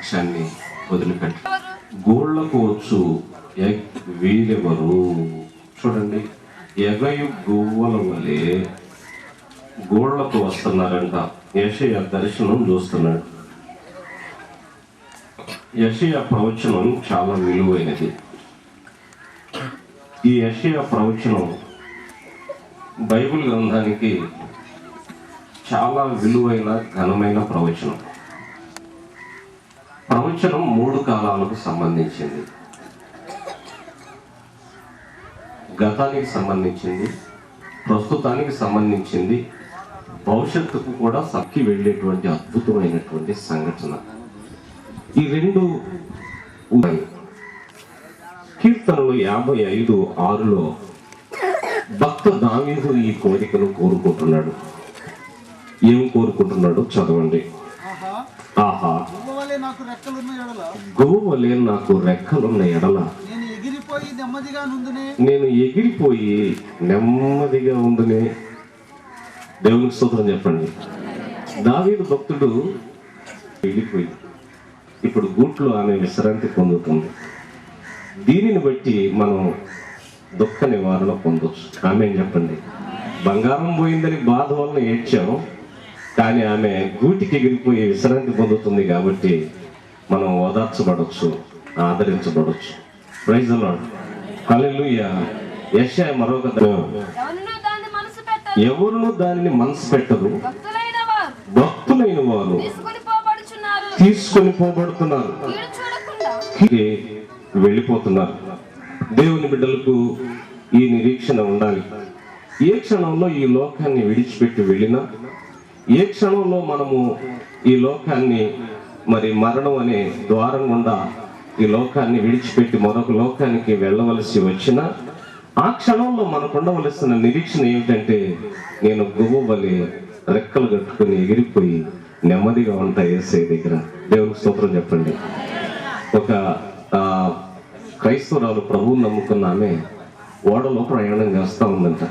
సాక్ష్యాన్ని వదిలిపెట్ట. గోళ్లకు వచ్చు వీరెవరు? చూడండి, ఎగయు గువ్వల వలె గోళ్లకు వస్తున్నారంట. యెషయా దర్శనం చూస్తున్నాడు. యెషయా ప్రవచనం చాలా విలువైనది. ఈ యెషయా ప్రవచనం బైబిల్ గ్రంథానికి చాలా విలువైన ఘనమైన ప్రవచనం. ప్రవచనం 3 కాలాలకు సంబంధించింది. గతానికి సంబంధించింది, ప్రస్తుతానికి సంబంధించింది, భవిష్యత్తుకు కూడా సక్కి వెళ్ళేటువంటి అద్భుతమైనటువంటి సంఘటన. ఈ 2 ఉన్నాయి. కీర్తనలు 55:6లో భక్త దావీదు ఈ కోరికను కోరుకుంటున్నాడు. ఏం కోరుకుంటున్నాడు చదవండి. ఆహా, గువ్వలే నాకు రెక్కలున్న ఎడల నేను ఎగిరిపోయి నెమ్మదిగా ఉండునే. దేవునికి స్తోత్రం చెప్పండి. దావీదు భక్తుడు వెళ్ళిపోయి ఇప్పుడు గూట్లో ఆమె విశ్రాంతి పొందుతుంది. దీనిని బట్టి మనం దుఃఖ నివారణ పొందొచ్చు. ఆమె చెప్పండి. బంగారం పోయిందని బాధ వలన ఏడ్చాం, కానీ ఆమె గూటికి ఎగిరిపోయి విశ్రాంతి పొందుతుంది కాబట్టి మనం ఓదార్చబడవచ్చు, ఆదరించబడవచ్చు. Praise the Lord. హల్లెలూయా. యెషయా మరొక ఎవరును దానిని మనసు పెట్టరు, భక్తులైన వారు తీసుకొని పోబడుతున్నారు, వెళ్ళిపోతున్నారు. దేవుని బిడ్డలకు ఈ నిరీక్షణ ఉండాలి. ఏ క్షణంలో ఈ లోకాన్ని విడిచిపెట్టి వెళ్ళినా, ఏ క్షణంలో మనము ఈ లోకాన్ని మరణం అనే ద్వారం గుండా ఈ లోకాన్ని విడిచిపెట్టి మరొక లోకానికి వెళ్ళవలసి వచ్చినా, ఆ క్షణంలో మనకు ఉండవలసిన నిరీక్షణ ఏమిటంటే, నేను గువ్వ వలె రెక్కలు కట్టుకుని ఎగిరిపోయి నెమ్మదిగా ఉంటా యేసయ్య దగ్గర. దేవునికి స్తోత్రం చెప్పండి. ఒక క్రైస్తవురాలు ప్రభువుని నమ్ముకున్న ఆమె ఓడలో ప్రయాణం చేస్తూ ఉందంట.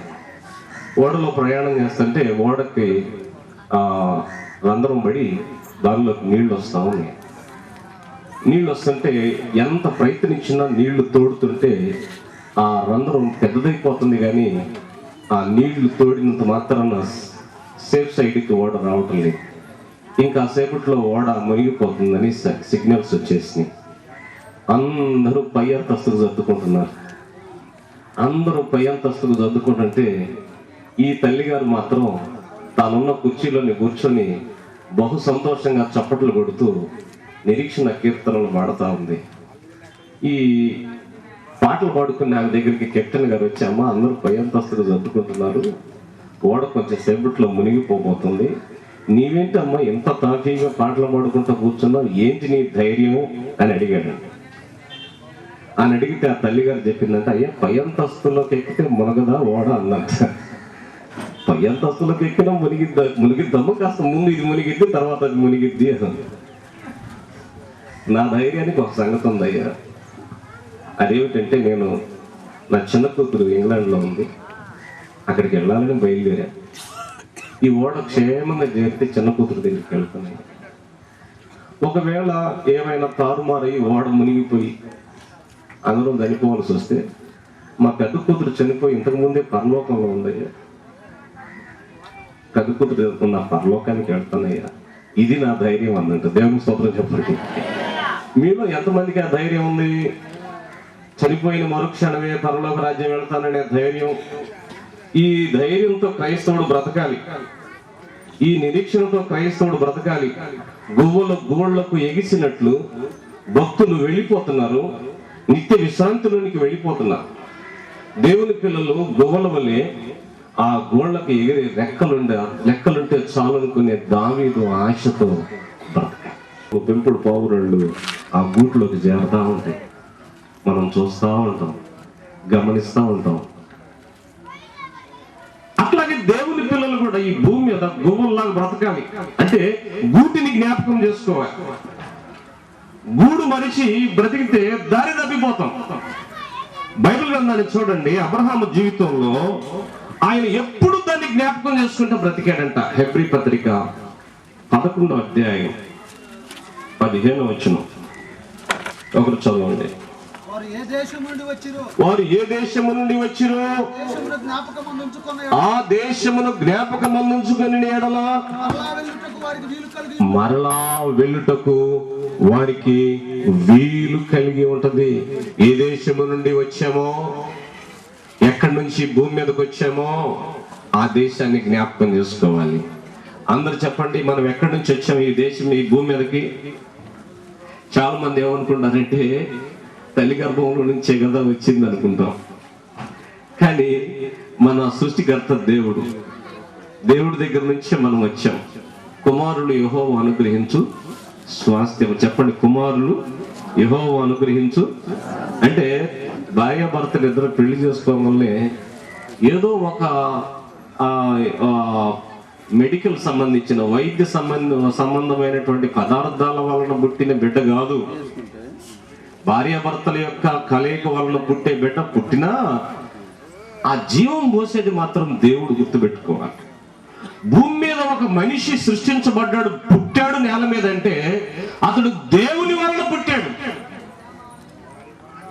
ఓడలో ప్రయాణం చేస్తుంటే ఓడకి రంధ్రం పడి దానిలోకి నీళ్లు వస్తూ ఉన్నాయి. నీళ్ళు వస్తుంటే ఎంత ప్రయత్నించినా నీళ్లు తోడుతుంటే ఆ రంధ్రం పెద్దదైపోతుంది, కానీ ఆ నీళ్లు తోడినంత మాత్రాన సేఫ్ సైడ్కి ఓడ రావటం లేదు. ఇంకా సేపట్లో ఓడ మునిగిపోతుందని సిగ్నల్స్ వచ్చేసినాయి. అందరూ పై అంతస్తుకు సర్దుకుంటున్నారు. అందరూ పై అంతస్తుకు సర్దుకుంటుంటే ఈ తల్లిగారు మాత్రం తానున్న కుర్చీలోని కూర్చొని బహు సంతోషంగా చప్పట్లు కొడుతూ నిరీక్షణ కీర్తనలు పాడుతూ ఉంది. ఈ పాటలు పాడుకుని ఆమె దగ్గరికి కెప్టెన్ గారు వచ్చి, అమ్మ అందరూ పై అంతస్తుకు సర్దుకుంటున్నారు, ఓడ కొంచెం సేపట్లో మునిగిపోబోతుంది, నీవేంటి అమ్మ ఎంత తాఫీగా పాటలు పాడుకుంటూ కూర్చున్నావు, ఏంటి నీ ధైర్యం అని అడిగాడు. అని అడిగితే ఆ తల్లిగారు చెప్పిందంటే, అయ్యా పై అంతస్తులోకి ఎక్కితే మునగదా ఓడ అన్నట్ట. పై అంతస్తులోకి ఎక్కినా మునిగిద్దాము, కాస్త ముందు ఇది మునిగిద్ది, తర్వాత అది మునిగిద్ది అని. నా ధైర్యానికి ఒక సంగతి ఉంది అయ్యా. అదేమిటంటే, నేను నా చిన్న కూతురు ఇంగ్లాండ్లో ఉంది, అక్కడికి వెళ్ళాలని బయలుదేరా. ఈ ఓడ క్షేమంగా చేరితే చిన్న కూతురు దగ్గరికి వెళ్తున్నాయి. ఒకవేళ ఏమైనా తారుమారై ఓడ మునిగిపోయి అందరం చనిపోవాల్సి వస్తే, మా పెద్ద కూతురు చనిపోయి ఇంతకుముందే పరలోకంలో ఉందయ్యా, పెద్ద కూతురు నా పరలోకానికి వెళ్తానయ్యా, ఇది నా ధైర్యం అందంట. దేవుని స్తోత్రం చెప్పండి. మీలో ఎంతమందికి ఆ ధైర్యం ఉంది? చనిపోయిన మరుక్షణమే పరలోక రాజ్యం వెళ్తాననే ధైర్యం. ఈ ధైర్యంతో క్రైస్తవుడు బ్రతకాలి. ఈ నిరీక్షణతో క్రైస్తవుడు బ్రతకాలి. గోళ్లకు ఎగిసినట్లు భక్తులు వెళ్ళిపోతున్నారు, నిత్య విశ్రాంతిలోనికి వెళ్ళిపోతున్నారు. దేవుని పిల్లలు గువ్వల వల్లే ఆ గోళ్లకు ఎగిరే లెక్కలుంటే చాలనుకునే దావీదు ఆశతో బ్రతకాలి. పెంపుడు పావురాళ్ళు ఆ గూట్లోకి చేరుతూ ఉంటాయి. మనం చూస్తూ ఉంటాం, గమనిస్తూ ఉంటాం. అట్లాగే దేవుని పిల్లలు కూడా ఈ భూమి మీద గువ్వల్లాగా బ్రతకాలి. అంటే గూటిని జ్ఞాపకం చేసుకోవాలి. గూడు మనిషి బ్రతికితే దారి తప్పిపోతాం. బైబిల్ గ్రంథాన్ని చూడండి. అబ్రహాము జీవితంలో ఆయన ఎప్పుడు దాన్ని జ్ఞాపకం చేసుకుంటే బ్రతికాడంట. హెబ్రీ పత్రిక 11వ అధ్యాయం 15వ వచనం ఒకరు చదవండి. వారు ఏ దేశము నుండి వచ్చిరో ఆ దేశమును జ్ఞాపకమందుంచుకొని ఎడల మరలా వెళ్ళుటకు వారికి వీలు కలిగి ఉంటది. ఏ దేశము నుండి వచ్చామో, ఎక్కడి నుంచి భూమి మీదకి వచ్చామో ఆ దేశాన్ని జ్ఞాపకం చేసుకోవాలి. అందరు చెప్పండి, మనం ఎక్కడి నుంచి వచ్చాము ఈ దేశం, ఈ భూమి మీదకి? చాలా మంది ఏమనుకుంటారంటే తల్లి గర్భంలో నుంచే కదా వచ్చింది అనుకుంటాం. కానీ మన సృష్టికర్త దేవుడి దగ్గర నుంచే మనం వచ్చాం. కుమారులు యెహోవా అనుగ్రహించు స్వాస్థ్యం. చెప్పండి, కుమారులు యెహోవా అనుగ్రహించు అంటే భార్యాభర్తలు ఇద్దరు పెళ్లి చేసుకోవడం వల్లే ఏదో ఒక మెడికల్ సంబంధించిన వైద్య సంబంధమైనటువంటి పదార్థాల వలన పుట్టిన బిడ్డ కాదు. భార్యాభర్తల యొక్క కలయిక వలన పుట్టే బిడ్డ పుట్టినా ఆ జీవం పోసేది మాత్రం దేవుడు గుర్తుపెట్టుకోవాలి. భూమి మీద ఒక మనిషి సృష్టించబడ్డాడు, పుట్టాడు నేల మీద అంటే అతడు దేవుని వలన పుట్టాడు.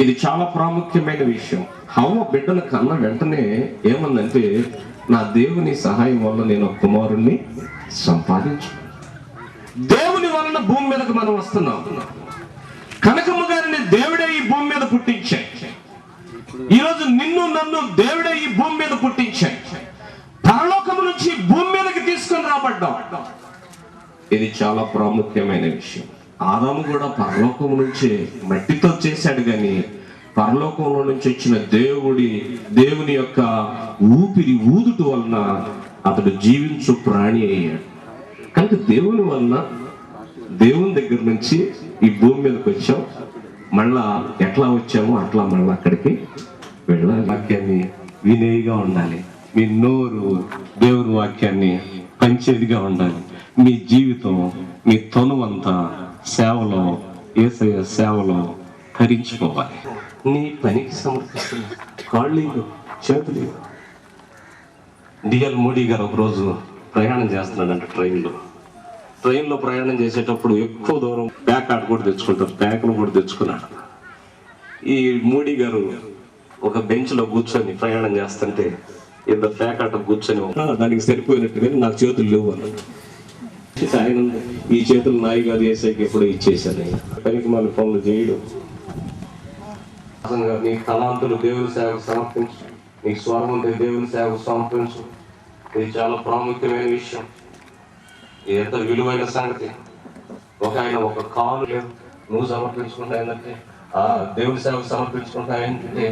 ఇది చాలా ప్రాముఖ్యమైన విషయం. హవ్వ బిడ్డను కన్న వెంటనే ఏమందంటే, నా దేవుని సహాయం వల్ల నేను ఒక కుమారుణ్ణి సంపాదించు. దేవుని వలన భూమి మీదకి మనం వస్తున్నాం. కనకమ్మ గారిని దేవుడే ఈ భూమి మీద పుట్టించాడు. ఈరోజు నిన్ను నన్ను దేవుడే ఈ భూమి మీద పుట్టించాడు. పరలోకము నుంచి భూమి మీదకి తీసుకొని రాబడ్డాం. ఇది చాలా ప్రాముఖ్యమైన విషయం. ఆదాము కూడా పరలోకము నుంచే మట్టితో చేశాడు, కానీ పరలోకంలో నుంచి వచ్చిన దేవుని యొక్క ఊపిరి ఊదుట వలన అతడు జీవించు ప్రాణి అయ్యాడు. కనుక దేవుని వలన, దేవుని దగ్గర నుంచి ఈ భూమి మీదకి వచ్చాం. మళ్ళా ఎట్లా వచ్చామో అట్లా మళ్ళీ అక్కడికి వెళ్ళాలి. వాక్యాన్ని వినేయిగా ఉండాలి. మీ నోరు దేవుని వాక్యాన్ని పంచేదిగా ఉండాలి. మీ జీవితం, మీ తనువంతా సేవలో, యేసయ్య సేవలో ధరించుకోవాలి. నీ పనికి సమర్పిస్తున్న కాళ్ళు, చేతులు. డిఎల్ మోడీ గారు ఒకరోజు ప్రయాణం చేస్తున్నాడంట ట్రైన్లో ప్రయాణం చేసేటప్పుడు ఎక్కువ దూరం ప్యాక్ కూడా తెచ్చుకుంటారు. ప్యాక్లు కూడా తెచ్చుకున్నాడు. ఈ మోడీ గారు ఒక బెంచ్లో కూర్చొని ప్రయాణం చేస్తుంటే ఇద్దరు ప్యాక్ కూర్చొని దానికి సరిపోయినట్టుగా నాకు చేతులు లేవు అన్నాడు. ఆయన ఈ చేతులు నాయి కాదు, ఏసైకి ఎప్పుడో ఇచ్చేసాను. పనికి మళ్ళీ పనులు చేయడం. నీ తలాంతులు దేవుని సేవకు సమర్పించు, నీ స్వరం ఉంటే దేవుని సేవకు సమర్పించు. ఇది చాలా ప్రాముఖ్యమైన విషయం. ఎంత విలువైన సంగతి. ఒక కాలు లేదు, నువ్వు సమర్పించుకుంటా ఏంటంటే దేవుని సేవకు సమర్పించుకుంటా ఏంటంటే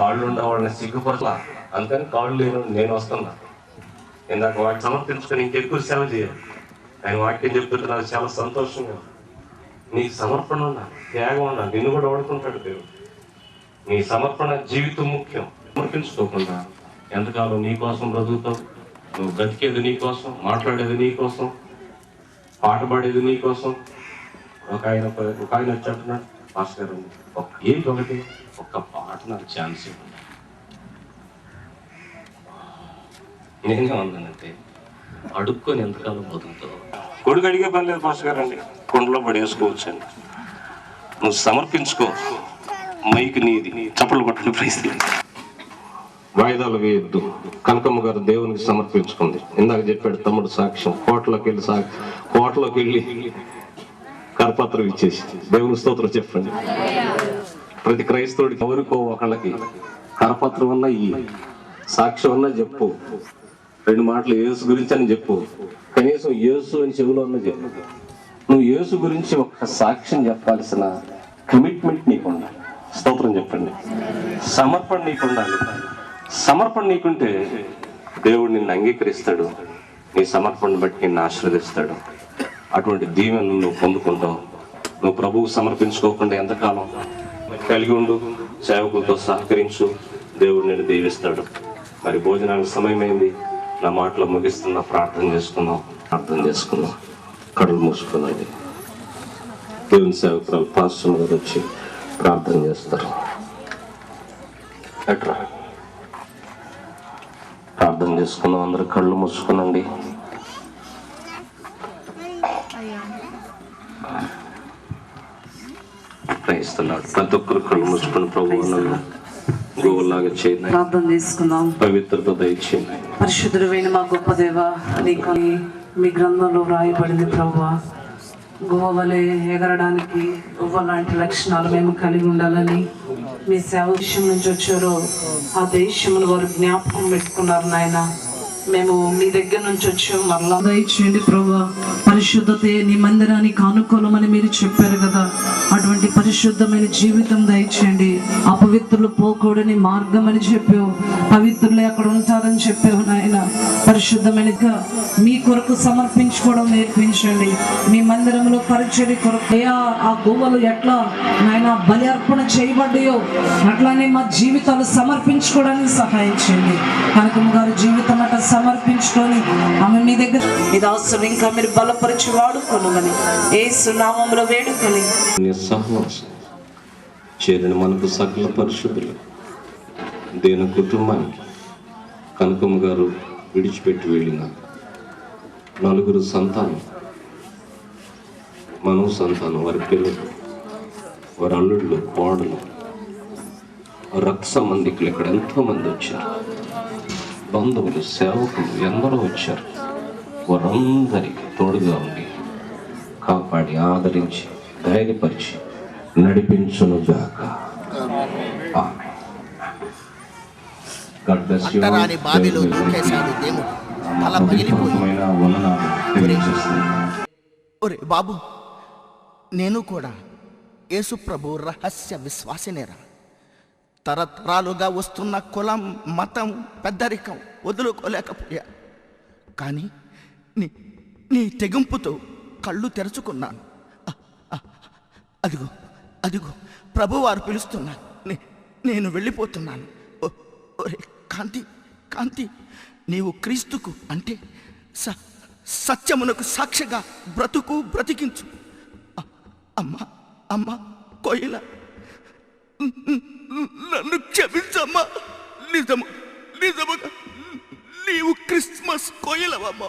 కాళ్ళు ఉండే వాళ్ళని సిగ్గుపరలా. అందుకని కాళ్ళు లేను, నేను వస్తున్నా. ఇందాక వాటిని సమర్పించుకొని ఇంకెక్కువ సేవ చేయాలి. ఆయన వాక్యం చెప్తుంటే నాకు చాలా సంతోషంగా. నీకు సమర్పణ ఉన్నా, త్యాగం ఉన్నా, నిన్ను కూడా వాడుకుంటాడు దేవుడు. నీ సమర్పణ జీవితం ముఖ్యం. సమర్పించుకోకుండా ఎంతకాలం నీ కోసం బ్రతుకుతావు? నువ్వు బ్రతికేది నీ కోసం, మాట్లాడేది నీ కోసం, పాట పాడేది నీ కోసం. ఒక ఆయన వచ్చేట్టున్నాడు, మాస్టర్ ఒకటి ఒక్క పాట నాకు ఛాన్స్ ఇవ్వండి. నేనే ఉన్నానంటే అడుక్కొని ఎంతకాలం బతుకుతావు? కొడుకు అడిగే పని లేదు మాస్టర్ గారు అండి, కొండలో పడేసుకోవచ్చు అండి. నువ్వు సమర్పించుకో, మైక్ నీది, చప్పట్లు కొట్టండి. ప్రైజ్లు. వాయిదాలు వేయొద్దు. కనకమ్మ గారు దేవునికి సమర్పించుకుంది. ఇందాక చెప్పాడు తమ్ముడు సాక్ష్యం. కోటలోకి వెళ్ళి కరపత్రం ఇచ్చేసి దేవుని స్తోత్రం చెప్పండి. ప్రతి క్రైస్తవుడికి ఎవరికో ఒకళ్ళకి కరపత్రం అన్నా ఇయ్యి, సాక్ష్యం అన్నా చెప్పు, 2 మాటలు యేసు గురించి అని చెప్పు. కనీసం యేసు అని చెవులో అన్నా చెప్పు. నువ్వు యేసు గురించి ఒక సాక్ష్యం చెప్పాల్సిన కమిట్మెంట్ నీకు ఉండాలి. స్తోత్రం చెప్పండి. సమర్పణ నీకు ఉండాలి. సమర్పణ నీకుంటే దేవుడు నిన్ను అంగీకరిస్తాడు. నీ సమర్పణను బట్టి నిన్ను ఆశీర్వదిస్తాడు. అటువంటి దీవెనలు నువ్వు పొందుకుంటావు. నువ్వు ప్రభువుకు సమర్పించుకోకుండా ఎంతకాలం కలిగి ఉండు, సేవకులతో సహకరించు, దేవుడు నిన్ను దీవిస్తాడు. మరి భోజనానికి సమయమైంది. నా మాటలు ముగిస్తున్నా. ప్రార్థన చేసుకుందాం. కడులు మూసుకున్నది. దేవుని సేవకురాలు పాస్టర్ గారు వచ్చి ప్రార్థన చేస్తారు. అట్రా ప్రార్థన చేసుకున్నాం. అందరూ కళ్ళు మూసుకునండి. క్రైస్తలాడు ప్రతి ఒక్కరు కళ్ళు మూసుకుని ప్రభువు నన్ను గోవులాగా చేయండి, ప్రార్థన చేసుకుందాం. పవిత్రత దయచేయండి. పరిశుద్ధుడైన మా గొప్ప దేవ, నీకు మీ గ్రంథంలో వ్రాయబడింది ప్రభువా, గోవలే ఎగరడానికి గువ్వ లాంటి లక్షణాలు మేము కలిగి ఉండాలని మీ సేవ దేశం నుంచి వచ్చారో ఆ దేశమును వారు జ్ఞాపకం పెట్టుకున్నారు నాయన. మేము మీ దగ్గర నుంచి వచ్చాము, మరలా దయచేయండి ప్రభువా. పరిశుద్ధతే నీ మందిరానికి అనుకూలమని మీరు చెప్పారు కదా, అటువంటి పరిశుద్ధమైన జీవితం దయచేయండి. అపవిత్రులు పోకూడని మార్గం అని చెప్పావు, పవిత్రులే అక్కడ ఉంటారని చెప్పావు నాయన. పరిశుద్ధమైనగా మీ కొరకు సమర్పించుకోవడం నేర్పించండి. మీ మందిరంలో పరిచర్య కొరకు ఆ గువ్వలు ఎట్లా నాయన బలి అర్పణ చేయబడ్డాయో అట్లానే మా జీవితాలు సమర్పించుకోవడానికి సహాయం చేయండి. కనకమ్మ గారి జీవితం అట్లా సమర్పించుకొని ఆమె మీ దగ్గర మీ దాసుని ఇంకా మీరు బలపరిచి వాడుకోనమని యేసు నామములో వేడుకొని చేరిన మనకు సకల పరిశుద్ధులు దేని కుటుంబానికి కనకమ్మ గారు విడిచిపెట్టి వెళ్ళిన 4 సంతానం, మనవ సంతానం, వారి పిల్లలు, వారి అల్లుళ్ళు, కోడలు, రక్త సంబంధికులు ఇక్కడ ఎంతోమంది వచ్చారు, బంధువులు, సేవకులు ఎందరో వచ్చారు. వారందరికీ తోడుగా ఉండి కాపాడి ఆదరించి ధైర్యపరిచి నడిపించునుగాక. బావిలో దూకేశాడు దేవుడు, తల పగిలిపోయి. ఒరే బాబు, నేను కూడా యేసు ప్రభు రహస్య విశ్వాసినేరా. తరతరాలుగా వస్తున్న కులం, మతం, పెద్దరికం వదులుకోలేకపోయా. కానీ నీ తెగింపుతో కళ్ళు తెరుచుకున్నాను. అదిగో అదిగో ప్రభువారు పిలుస్తున్నాను. నేను వెళ్ళిపోతున్నాను. ఒరే కాంతి, కాంతి, నీవు క్రీస్తుకు అంటే సత్యమునకు సాక్షిగా బ్రతికించు. అమ్మా అమ్మా కోయిల, నన్ను క్షమించమ్మా. నిజముగా నీవు క్రిస్మస్ కోయిలవమ్మా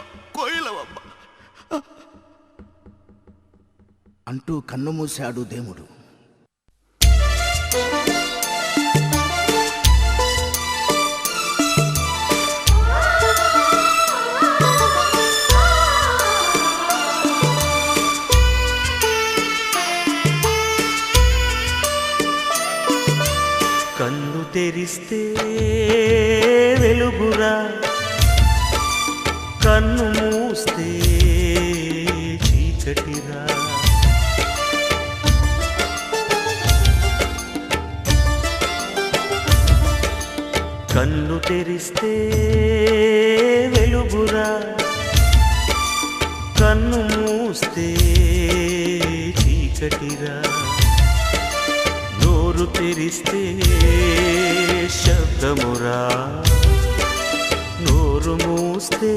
అంటూ కన్ను మూశాడు దేవుడు. కన్ను తెరిస్తే వెలుగురా, కన్ను మూస్తే చీకటిరా. కన్ను తెరిస్తే వెలుగురా, కన్ను మూస్తే చీకటిరా. నోరు తెరిస్తే శబ్దమురా, నోరు మూస్తే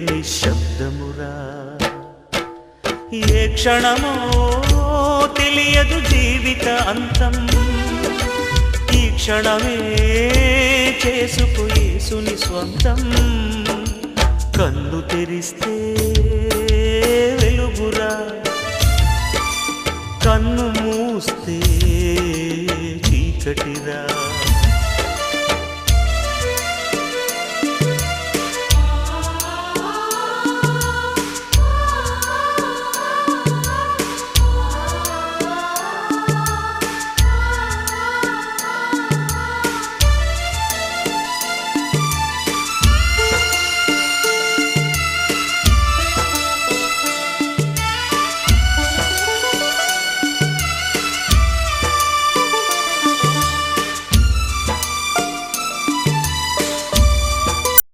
నిశ్శబ్దమురా. ఏ క్షణమో తెలియదు జీవిత అంతం, ఈ క్షణమే చేసుకో యేసుని స్వంతం. కన్ను తెరిస్తే వెలుగురా, కన్ను మూస్తే చీకటిరా.